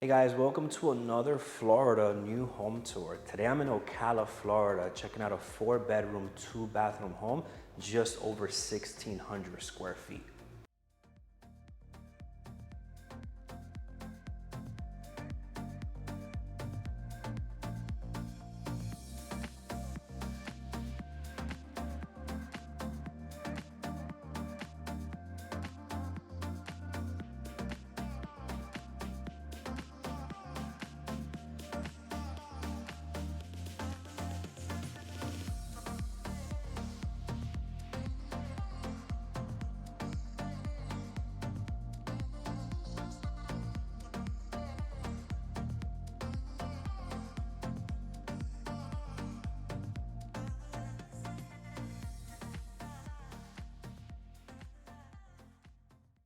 Hey guys, welcome to another Florida new home tour. Today I'm in Ocala, Florida, checking out a 4-bedroom, 2-bathroom home, just over 1,600 square feet.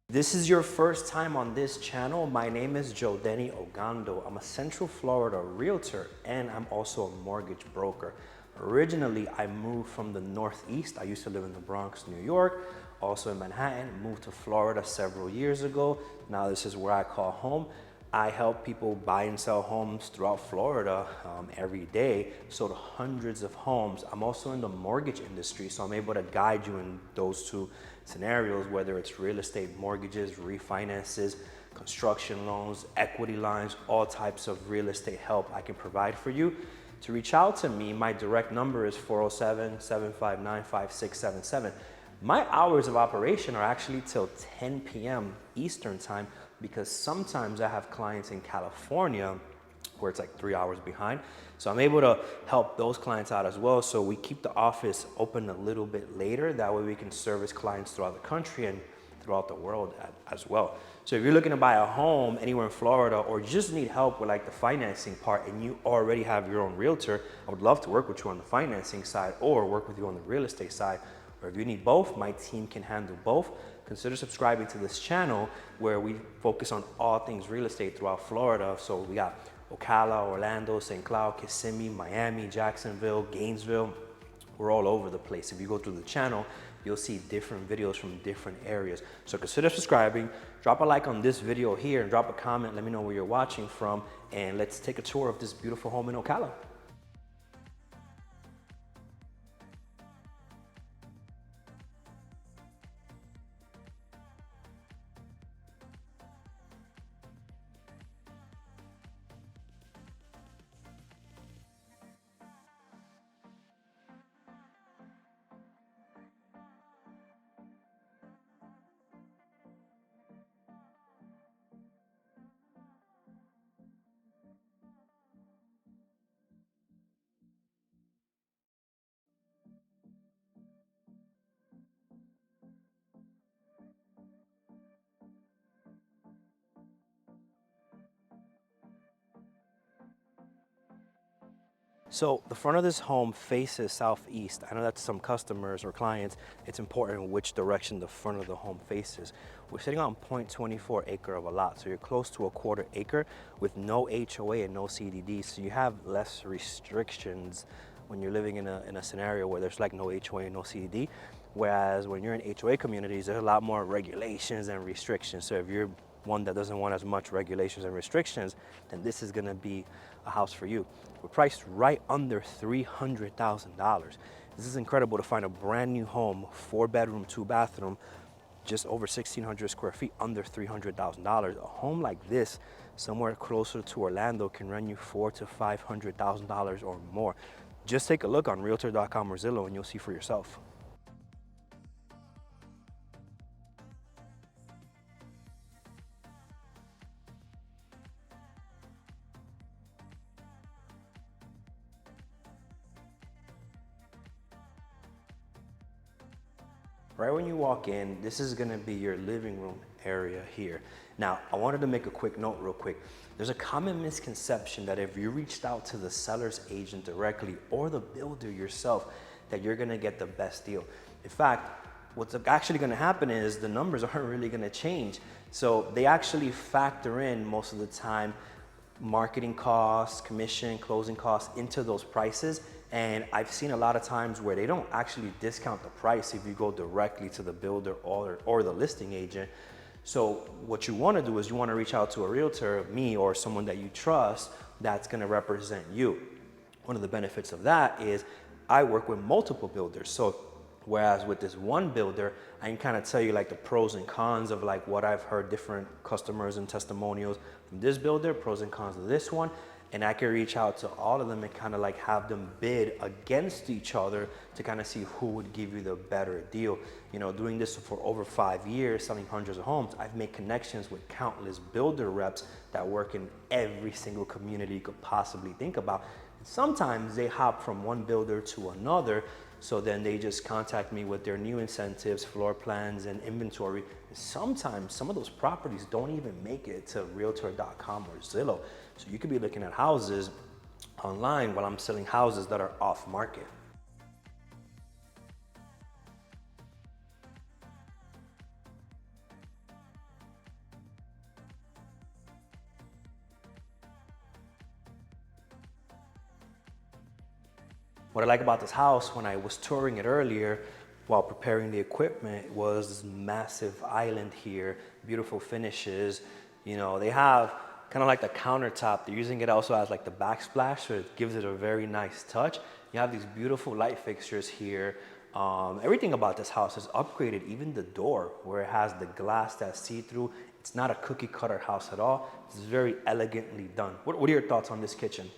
This is your first time on this channel. My name is Jodeni Ogando. I'm a Central Florida realtor and I'm also a mortgage broker. Originally, I moved from the Northeast. I used to live in the Bronx, New York, also in Manhattan, moved to Florida several years ago. Now this is where I call home. I help people buy and sell homes throughout Florida every day, sold hundreds of homes. I'm also in the mortgage industry, so I'm able to guide you in those two scenarios, whether it's real estate mortgages, refinances, construction loans, equity lines, all types of real estate help I can provide for you. To reach out to me, my direct number is 407-759-5677. My hours of operation are actually till 10 p.m. Eastern time because sometimes I have clients in California where it's like 3 hours behind. So I'm able to help those clients out as well. So we keep the office open a little bit later. That way we can service clients throughout the country and throughout the world as well. So if you're looking to buy a home anywhere in Florida or just need help with like the financing part and you already have your own realtor, I would love to work with you on the financing side or work with you on the real estate side. Or if you need both, my team can handle both. Consider subscribing to this channel where we focus on all things real estate throughout Florida. So we got Ocala, Orlando, St. Cloud, Kissimmee, Miami, Jacksonville, Gainesville. We're all over the place. If you go through the channel, you'll see different videos from different areas. So consider subscribing, drop a like on this video here and drop a comment. Let me know where you're watching from and let's take a tour of this beautiful home in Ocala. So the front of this home faces southeast. I know that to some customers or clients, it's important which direction the front of the home faces. We're sitting on 0.24 acre of a lot, so you're close to a 1/4 acre with no HOA and no CDD, so you have less restrictions when you're living in a scenario where there's like no HOA and no CDD. Whereas when you're in HOA communities, there's a lot more regulations and restrictions. So if you're one that doesn't want as much regulations and restrictions, then this is gonna be a house for you. We're priced right under $300,000. This is incredible to find a brand new home, 4-bedroom, 2-bathroom, just over 1,600 square feet, under $300,000. A home like this, somewhere closer to Orlando, can run you $400,000 to $500,000 or more. Just take a look on Realtor.com or Zillow and you'll see for yourself. Right when you walk in, this is gonna be your living room area here. Now, I wanted to make a quick note real quick. There's a common misconception that if you reached out to the seller's agent directly or the builder yourself, that you're gonna get the best deal. In fact, what's actually gonna happen is the numbers aren't really gonna change. So they actually factor in most of the time marketing costs, commission, closing costs into those prices. And I've seen a lot of times where they don't actually discount the price if you go directly to the builder or the listing agent. So what you want to do is you want to reach out to a realtor, me, or someone that you trust that's going to represent you. One of the benefits of that is I work with multiple builders. So whereas with this one builder, I can kind of tell you like the pros and cons of like what I've heard different customers and testimonials from this builder, pros and cons of this one. And I can reach out to all of them and kind of like have them bid against each other to kind of see who would give you the better deal. You know, doing this for over 5 years, selling hundreds of homes, I've made connections with countless builder reps that work in every single community you could possibly think about. And sometimes they hop from one builder to another, so then they just contact me with their new incentives, floor plans, and inventory. Sometimes some of those properties don't even make it to Realtor.com or Zillow. So you could be looking at houses online while I'm selling houses that are off market. What I like about this house when I was touring it earlier while preparing the equipment was this massive island here, beautiful finishes. You know, they have kind of like the countertop. They're using it also as like the backsplash, so it gives it a very nice touch. You have these beautiful light fixtures here. Everything about this house is upgraded, even the door where it has the glass that's see-through. It's not a cookie cutter house at all. It's very elegantly done. What are your thoughts on this kitchen?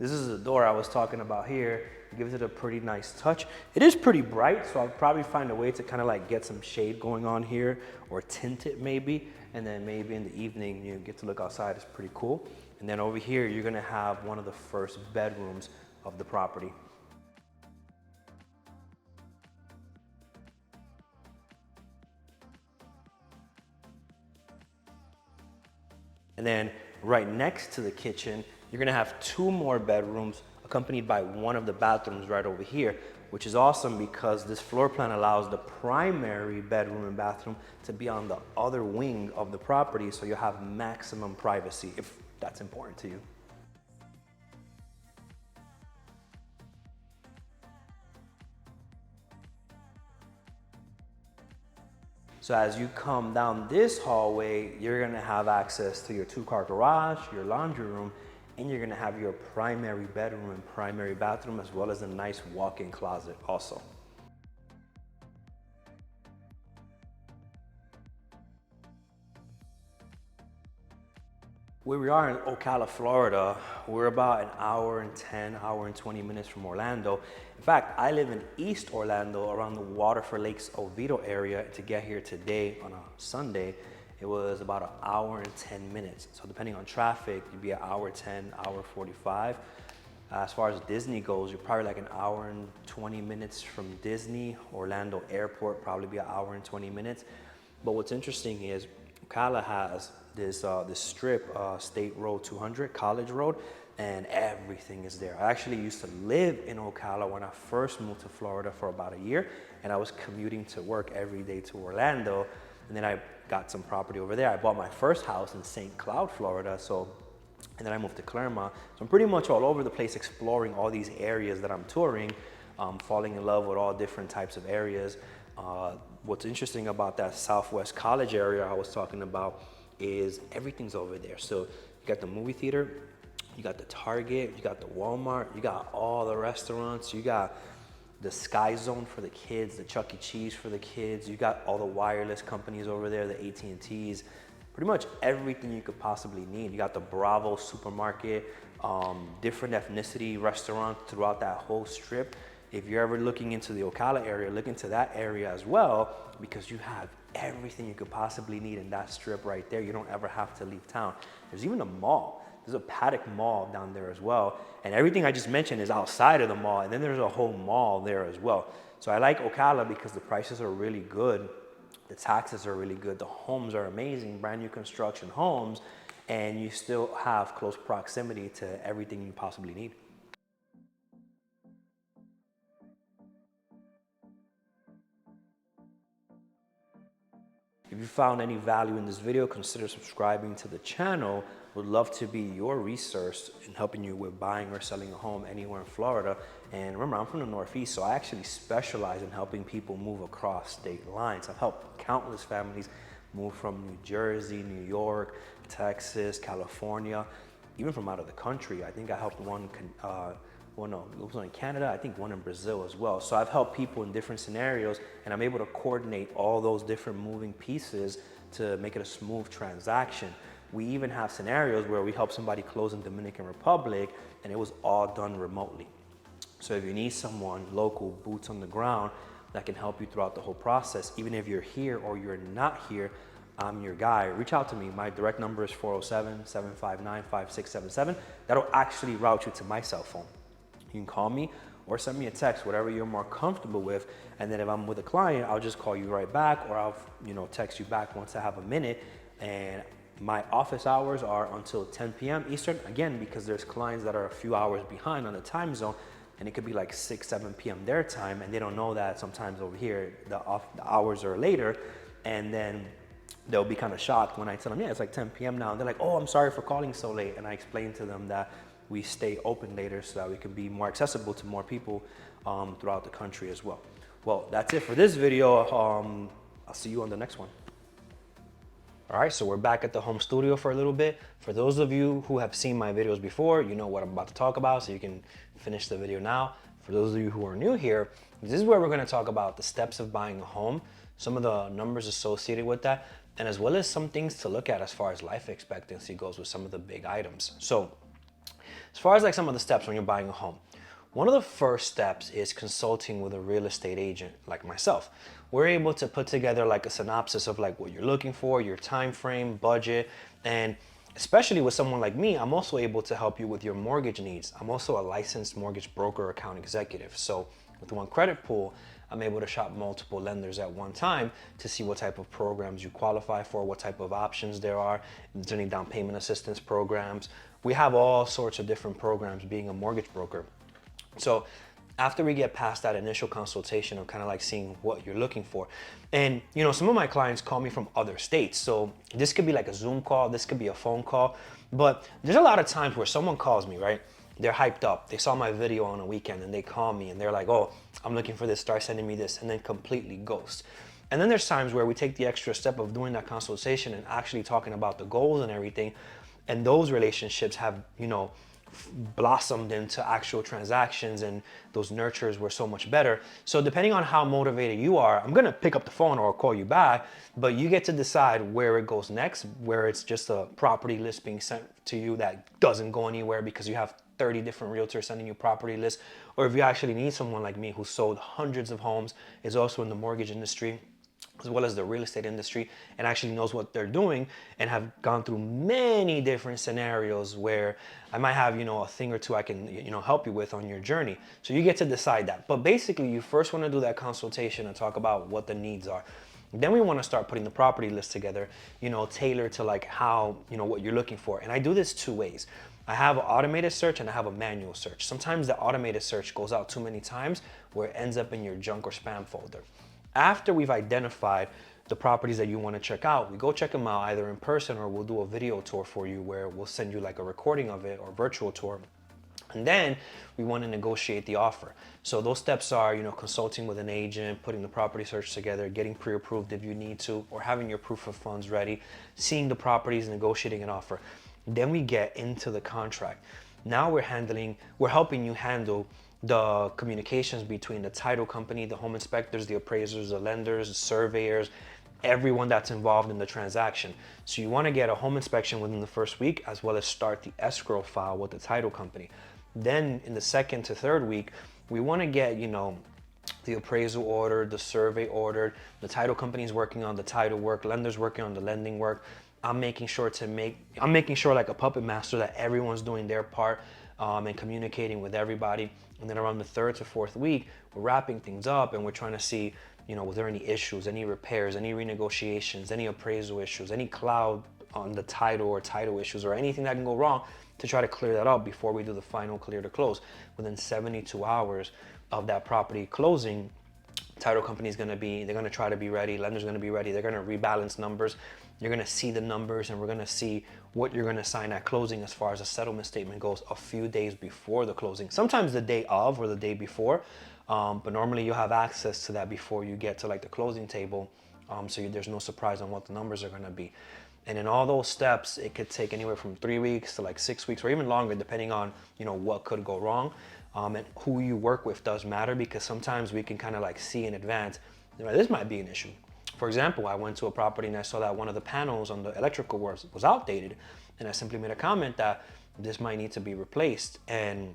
This is the door I was talking about here. It gives it a pretty nice touch. It is pretty bright, so I'll probably find a way to kind of like get some shade going on here or tint it maybe. And then maybe in the evening, you get to look outside. It's pretty cool. And then over here, you're gonna have one of the first bedrooms of the property. And then right next to the kitchen, you're gonna have two more bedrooms accompanied by one of the bathrooms right over here, which is awesome because this floor plan allows the primary bedroom and bathroom to be on the other wing of the property, so you'll have maximum privacy if that's important to you. So as you come down this hallway, you're gonna have access to your two-car garage, your laundry room, and you're gonna have your primary bedroom and primary bathroom, as well as a nice walk-in closet also. Where we are in Ocala, Florida, we're about an hour and 10, hour and 20 minutes from Orlando. In fact, I live in East Orlando around the Waterford Lakes Oviedo area. To get here today on a Sunday, it was about an hour and 10 minutes. So depending on traffic, you'd be an hour 10, hour 45. As far as Disney goes, you're probably like an hour and 20 minutes from Disney. Orlando Airport, probably be an hour and 20 minutes. But what's interesting is Ocala has this strip, State Road 200, College Road, and everything is there. I actually used to live in Ocala when I first moved to Florida for about a year, and I was commuting to work every day to Orlando, and then I got some property over there. I bought my first house in St. Cloud, Florida, and then I moved to Claremont. So I'm pretty much all over the place exploring all these areas that I'm touring, falling in love with all different types of areas. What's interesting about that Southwest College area I was talking about is everything's over there. So you got the movie theater, you got the Target, you got the Walmart, you got all the restaurants, you got the Sky Zone for the kids, the Chuck E. Cheese for the kids, you got all the wireless companies over there, the AT&Ts, pretty much everything you could possibly need. You got the Bravo supermarket, different ethnicity restaurants throughout that whole strip. If you're ever looking into the Ocala area, look into that area as well, because you have everything you could possibly need in that strip right there. You don't ever have to leave town. There's even a mall. There's a Paddock Mall down there as well. And everything I just mentioned is outside of the mall. And then there's a whole mall there as well. So I like Ocala because the prices are really good. The taxes are really good. The homes are amazing, brand new construction homes. And you still have close proximity to everything you possibly need. If you found any value in this video, consider subscribing to the channel. Would love to be your resource in helping you with buying or selling a home anywhere in Florida. And remember, I'm from the Northeast, so I actually specialize in helping people move across state lines. I've helped countless families move from New Jersey, New York, Texas, California, even from out of the country. I think I helped one in Canada, I think one in Brazil as well. So I've helped people in different scenarios, and I'm able to coordinate all those different moving pieces to make it a smooth transaction. We even have scenarios where we help somebody close in Dominican Republic, and it was all done remotely. So if you need someone local, boots on the ground, that can help you throughout the whole process, even if you're here or you're not here, I'm your guy. Reach out to me. My direct number is 407-759-5677. That'll actually route you to my cell phone. You can call me or send me a text, whatever you're more comfortable with. And then if I'm with a client, I'll just call you right back, or I'll text you back once I have a minute. And my office hours are until 10 p.m. Eastern, again, because there's clients that are a few hours behind on the time zone, and it could be like 6, 7 p.m. their time, and they don't know that sometimes over here, the hours are later, and then they'll be kind of shocked when I tell them, yeah, it's like 10 p.m. now. And they're like, oh, I'm sorry for calling so late. And I explain to them that we stay open later so that we can be more accessible to more people throughout the country as well. Well, that's it for this video. I'll see you on the next one. All right, so we're back at the home studio for a little bit. For those of you who have seen my videos before, you know what I'm about to talk about, so you can finish the video now. For those of you who are new here, this is where we're gonna talk about the steps of buying a home, some of the numbers associated with that, and as well as some things to look at as far as life expectancy goes with some of the big items. So as far as like some of the steps when you're buying a home, one of the first steps is consulting with a real estate agent like myself. We're able to put together like a synopsis of like what you're looking for, your time frame, budget, and especially with someone like me, I'm also able to help you with your mortgage needs. I'm also a licensed mortgage broker account executive. So with One Credit Pool, I'm able to shop multiple lenders at one time to see what type of programs you qualify for, what type of options there are, if there's any down payment assistance programs. We have all sorts of different programs being a mortgage broker. So after we get past that initial consultation of kind of like seeing what you're looking for, and some of my clients call me from other states, so this could be like a Zoom call, this could be a phone call, but there's a lot of times where someone calls me, right? They're hyped up, they saw my video on a weekend and they call me and they're like, oh, I'm looking for this, start sending me this, and then completely ghost. And then there's times where we take the extra step of doing that consultation and actually talking about the goals and everything, and those relationships have blossomed into actual transactions, and those nurtures were so much better. So depending on how motivated you are, I'm gonna pick up the phone or call you back, but you get to decide where it goes next, where it's just a property list being sent to you that doesn't go anywhere because you have 30 different realtors sending you property lists, or if you actually need someone like me who sold hundreds of homes, is also in the mortgage industry as well as the real estate industry, and actually knows what they're doing, and have gone through many different scenarios where I might have, a thing or two I can, help you with on your journey. So you get to decide that. But basically, you first want to do that consultation and talk about what the needs are. Then we want to start putting the property list together, tailored to like how, what you're looking for. And I do this two ways. I have an automated search and I have a manual search. Sometimes the automated search goes out too many times where it ends up in your junk or spam folder. After we've identified the properties that you want to check out, we go check them out either in person, or we'll do a video tour for you where we'll send you like a recording of it or virtual tour. And then we want to negotiate the offer. So those steps are, consulting with an agent, putting the property search together, getting pre-approved if you need to, or having your proof of funds ready, seeing the properties, negotiating an offer. Then we get into the contract. Now we're helping you handle the communications between the title company, the home inspectors, the appraisers, the lenders, the surveyors, everyone that's involved in the transaction. So you want to get a home inspection within the first week, as well as start the escrow file with the title company. Then in the second to third week, we want to get, the appraisal ordered, the survey ordered, the title company's working on the title work, lenders working on the lending work. I'm making sure like a puppet master that everyone's doing their part and communicating with everybody. And then around the third to fourth week, we're wrapping things up and we're trying to see, was there any issues, any repairs, any renegotiations, any appraisal issues, any cloud on the title or title issues, or anything that can go wrong, to try to clear that up before we do the final clear to close. Within 72 hours of that property closing, Title company is going to be, they're going to try to be ready. Lender's going to be ready. They're going to rebalance numbers. You're going to see the numbers, and we're going to see what you're going to sign at closing as far as a settlement statement goes a few days before the closing. Sometimes the day of or the day before, but normally you'll have access to that before you get to like the closing table. So there's no surprise on what the numbers are going to be. And in all those steps, it could take anywhere from 3 weeks to like 6 weeks or even longer, depending on, you know, what could go wrong. And who you work with does matter, because sometimes we can kind of like see in advance, you know, this might be an issue. For example, I went to a property and I saw that one of the panels on the electrical was outdated. And I simply made a comment that this might need to be replaced and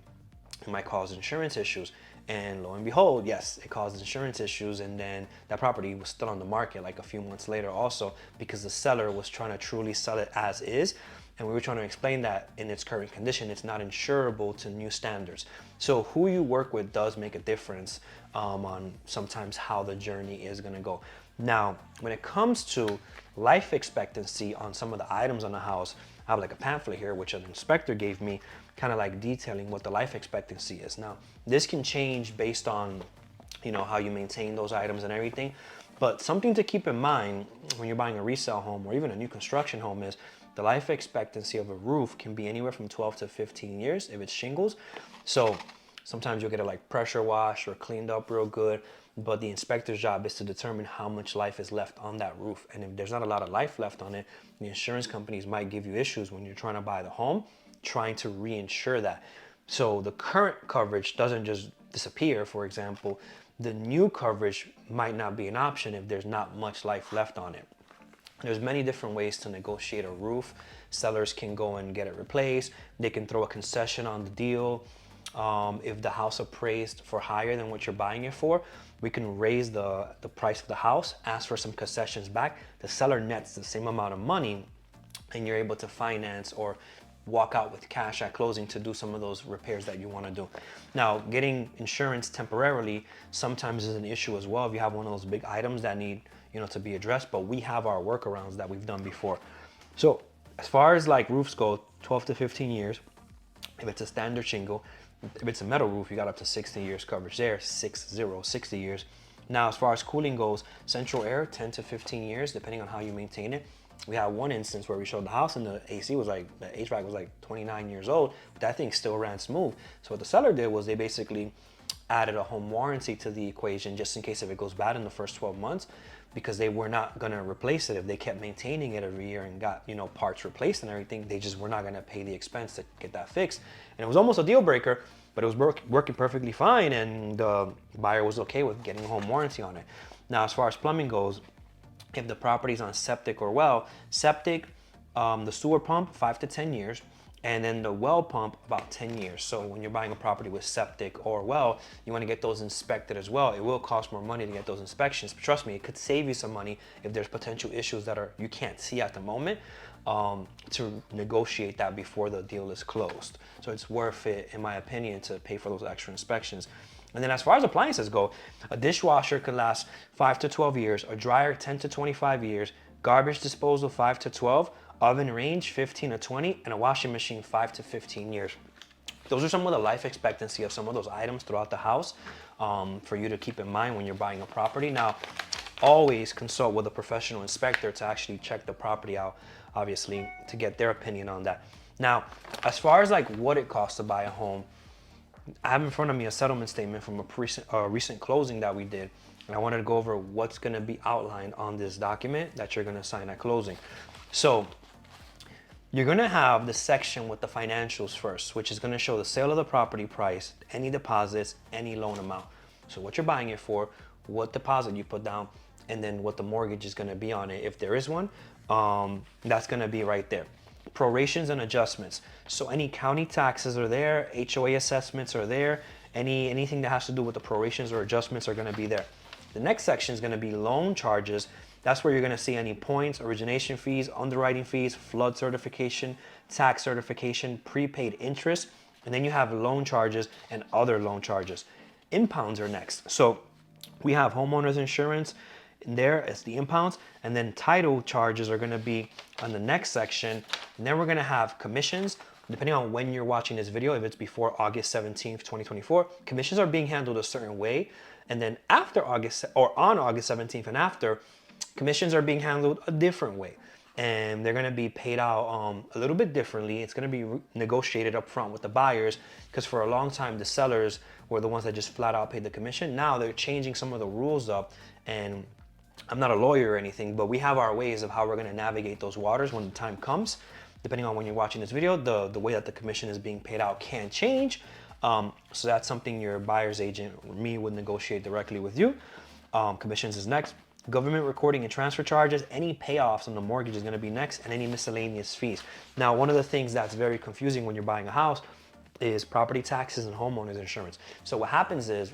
it might cause insurance issues. And lo and behold, yes, it caused insurance issues. And then that property was still on the market like a few months later also, because the seller was trying to truly sell it as is. And we were trying to explain that in its current condition, it's not insurable to new standards. So who you work with does make a difference on sometimes how the journey is gonna go. Now, when it comes to life expectancy on some of the items on the house, I have like a pamphlet here, which an inspector gave me, kind of like detailing what the life expectancy is. Now, this can change based on, you know, how you maintain those items and everything. But something to keep in mind when you're buying a resale home or even a new construction home is the life expectancy of a roof can be anywhere from 12 to 15 years if it's shingles. So sometimes you'll get it like pressure washed or cleaned up real good, but the inspector's job is to determine how much life is left on that roof. And if there's not a lot of life left on it, the insurance companies might give you issues when you're trying to buy the home, trying to reinsure that. So the current coverage doesn't just disappear. For example, the new coverage might not be an option if there's not much life left on it. There's many different ways to negotiate a roof. Sellers can go and get it replaced. They can throw a concession on the deal. If the house appraised for higher than what you're buying it for, we can raise the price of the house, ask for some concessions back. The seller nets the same amount of money, and you're able to finance or walk out with cash at closing to do some of those repairs that you want to do. Now, getting insurance temporarily sometimes is an issue as well if you have one of those big items that need, you know, to be addressed, but we have our workarounds that we've done before. So as far as like roofs go, 12 to 15 years. If it's a standard shingle, if it's a metal roof, you got up to 60 years coverage there, 60 years. Now, as far as cooling goes, central air, 10 to 15 years, depending on how you maintain it. We had one instance where we showed the house and the AC was like, the HVAC was like 29 years old, but that thing still ran smooth. So what the seller did was they basically added a home warranty to the equation just in case if it goes bad in the first 12 months, because they were not gonna replace it. If they kept maintaining it every year and got, you know, parts replaced and everything, they just were not gonna pay the expense to get that fixed. And it was almost a deal breaker, but it was working perfectly fine, and the buyer was okay with getting a home warranty on it. Now, as far as plumbing goes, if the property's on septic or well, septic, the sewer pump, 5 to 10 years, and then the well pump, about 10 years. So when you're buying a property with septic or well, you want to get those inspected as well. It will cost more money to get those inspections, but trust me, it could save you some money if there's potential issues that you can't see at the moment, to negotiate that before the deal is closed. So it's worth it, in my opinion, to pay for those extra inspections. And then as far as appliances go, a dishwasher could last 5 to 12 years, a dryer 10 to 25 years, garbage disposal 5 to 12, oven range 15 to 20, and a washing machine 5 to 15 years. Those are some of the life expectancy of some of those items throughout the house, for you to keep in mind when you're buying a property. Now, always consult with a professional inspector to actually check the property out, obviously, to get their opinion on that. Now, as far as like what it costs to buy a home, I have in front of me a settlement statement from a recent closing that we did, and I wanted to go over what's going to be outlined on this document that you're going to sign at closing. So you're going to have the section with the financials first, which is going to show the sale of the property price, any deposits, any loan amount. So what you're buying it for, what deposit you put down, and then what the mortgage is going to be on it, if there is one. That's going to be right there. Prorations and adjustments. So any county taxes are there, HOA assessments are there, anything that has to do with the prorations or adjustments are going to be there. The next section is going to be loan charges. That's where you're going to see any points, origination fees, underwriting fees, flood certification, tax certification, prepaid interest, and then you have loan charges and other loan charges. Impounds are next. So we have homeowners insurance. In there, it's the impounds, and then title charges are going to be on the next section. And then we're going to have commissions, depending on when you're watching this video, if it's before August 17th, 2024, commissions are being handled a certain way. And then after August, or on August 17th and after, commissions are being handled a different way. And they're going to be paid out a little bit differently. It's going to be negotiated up front with the buyers, because for a long time the sellers were the ones that just flat out paid the commission. Now they're changing some of the rules up, and I'm not a lawyer or anything, but we have our ways of how we're going to navigate those waters when the time comes. Depending on when you're watching this video, the way that the commission is being paid out can change. So that's something your buyer's agent or me would negotiate directly with you. Commissions is next. Government recording and transfer charges, any payoffs on the mortgage is going to be next, and any miscellaneous fees. Now, one of the things that's very confusing when you're buying a house is property taxes and homeowners insurance. So what happens is,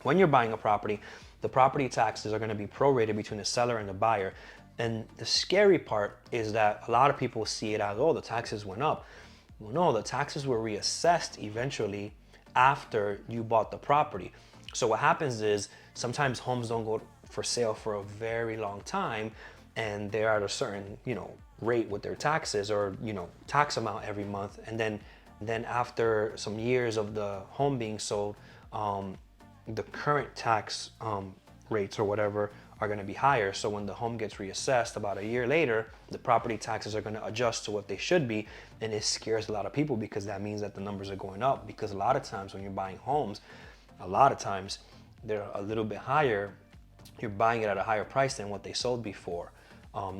when you're buying a property, the property taxes are going to be prorated between the seller and the buyer. And the scary part is that a lot of people see it as, oh, the taxes went up. Well, no, the taxes were reassessed eventually after you bought the property. So what happens is, sometimes homes don't go for sale for a very long time, and they're at a certain, rate with their taxes, or, tax amount every month. And then after some years of the home being sold, the current tax rates or whatever are going to be higher. So when the home gets reassessed about a year later, the property taxes are going to adjust to what they should be. And it scares a lot of people, because that means that the numbers are going up. Because a lot of times when you're buying homes, a lot of times they're a little bit higher. You're buying it at a higher price than what they sold before.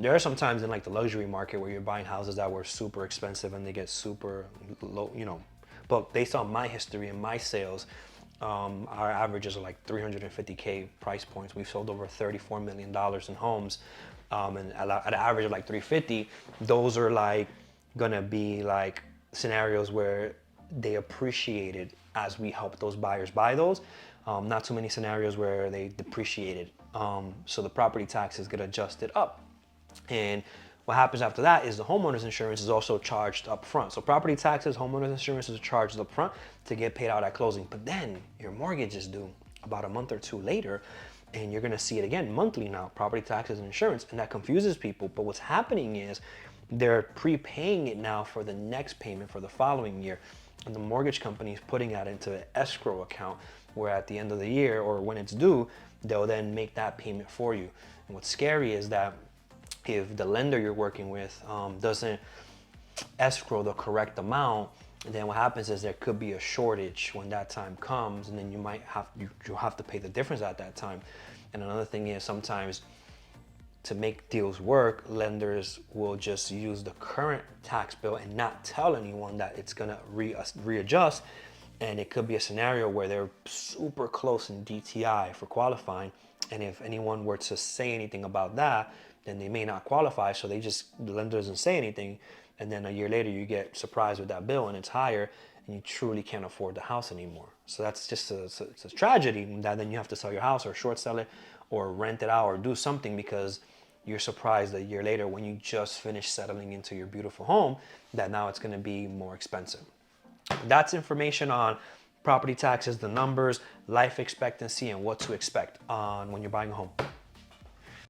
There are some times in like the luxury market where you're buying houses that were super expensive and they get super low, but based on my history and my sales, our averages are like 350K price points. We've sold over $34 million in homes, and at an average of like 350. Those are like gonna be like scenarios where they appreciated as we help those buyers buy those. Not too many scenarios where they depreciated. So the property taxes get adjusted up. And what happens after that is the homeowner's insurance is also charged up front. So property taxes, homeowner's insurance is charged up front to get paid out at closing. But then your mortgage is due about a month or two later, and you're gonna see it again monthly now, property taxes and insurance, and that confuses people. But what's happening is they're prepaying it now for the next payment for the following year. And the mortgage company is putting that into an escrow account, where at the end of the year or when it's due, they'll then make that payment for you. And what's scary is that if the lender you're working with doesn't escrow the correct amount, then what happens is there could be a shortage when that time comes, and then you'll have to pay the difference at that time. And another thing is, sometimes to make deals work, lenders will just use the current tax bill and not tell anyone that it's gonna readjust. And it could be a scenario where they're super close in DTI for qualifying. And if anyone were to say anything about that, then they may not qualify. So the lender doesn't say anything. And then a year later, you get surprised with that bill and it's higher, and you truly can't afford the house anymore. So that's just it's a tragedy that then you have to sell your house or short sell it or rent it out or do something, because you're surprised a year later when you just finished settling into your beautiful home that now it's going to be more expensive. That's information on property taxes, the numbers, life expectancy, and what to expect on when you're buying a home.